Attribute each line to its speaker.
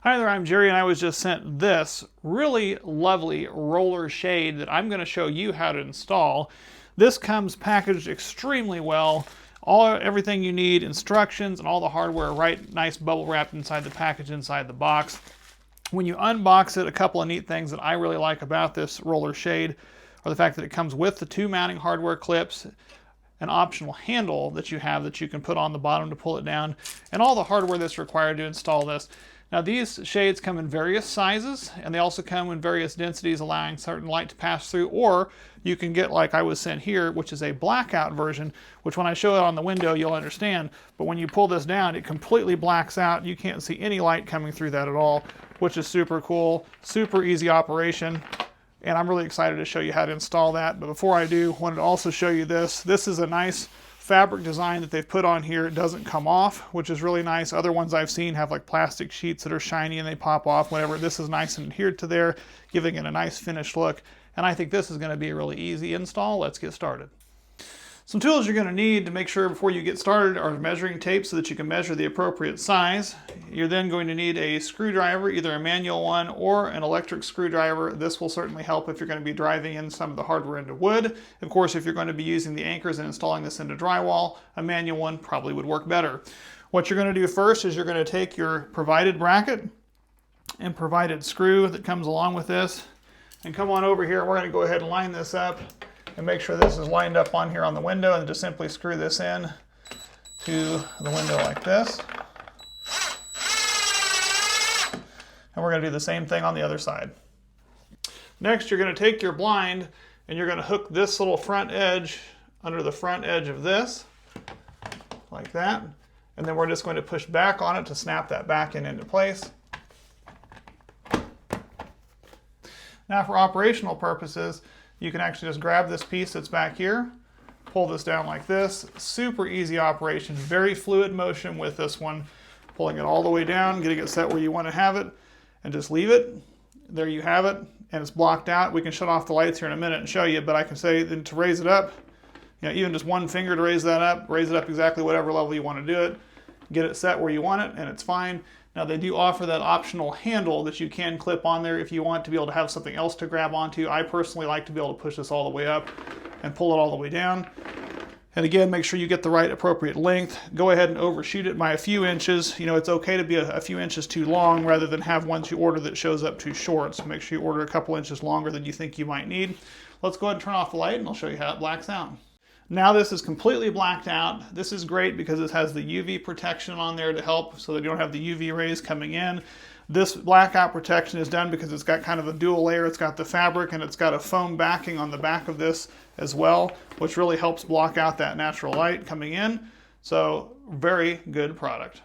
Speaker 1: Hi there, I'm Jerry and I was just sent this really lovely roller shade that I'm going to show you how to install. This comes packaged extremely well. Everything you need, instructions and all the hardware right nice bubble wrapped inside the package inside the box. When you unbox it, a couple of neat things that I really like about this roller shade are the fact that it comes with the two mounting hardware clips, an optional handle that you have that you can put on the bottom to pull it down, and all the hardware that's required to install this. Now these shades come in various sizes, and they also come in various densities allowing certain light to pass through, or you can get like I was sent here, which is a blackout version, which when I show it on the window you'll understand, but when you pull this down it completely blacks out. You can't see any light coming through that at all, which is super cool, super easy operation. And I'm really excited to show you how to install that. But before I do, I wanted to also show you this. This is a nice fabric design that they've put on here. It doesn't come off, which is really nice. Other ones I've seen have like plastic sheets that are shiny and they pop off, whatever. This is nice and adhered to there, giving it a nice finished look. And I think this is going to be a really easy install. Let's get started. Some tools you're going to need to make sure before you get started are measuring tape so that you can measure the appropriate size. You're then going to need a screwdriver, either a manual one or an electric screwdriver. This will certainly help if you're going to be driving in some of the hardware into wood. Of course, if you're going to be using the anchors and installing this into drywall, a manual one probably would work better. What you're going to do first is you're going to take your provided bracket and provided screw that comes along with this and come on over here. We're going to go ahead and line this up and make sure this is lined up on here on the window, and just simply screw this in to the window like this. And we're going to do the same thing on the other side. Next, you're going to take your blind and you're going to hook this little front edge under the front edge of this, like that. And then we're just going to push back on it to snap that back into place. Now for operational purposes, you can actually just grab this piece that's back here, pull this down like this. Super easy operation, very fluid motion with this one. Pulling it all the way down, getting it set where you want to have it, and just leave it. There you have it, and it's blocked out. We can shut off the lights here in a minute and show you, but I can say then to raise it up, even just one finger to raise that up, raise it up exactly whatever level you want to do it, get it set where you want it, and it's fine. Now they do offer that optional handle that you can clip on there if you want to be able to have something else to grab onto. I personally like to be able to push this all the way up and pull it all the way down. And again, make sure you get the right appropriate length. Go ahead and overshoot it by a few inches. It's okay to be a few inches too long rather than have ones you order that shows up too short. So make sure you order a couple inches longer than you think you might need. Let's go ahead and turn off the light and I'll show you how it blacks out. Now this is completely blacked out. This is great because it has the UV protection on there to help so that you don't have the UV rays coming in. This blackout protection is done because it's got kind of a dual layer. It's got the fabric and it's got a foam backing on the back of this as well, which really helps block out that natural light coming in. So very good product.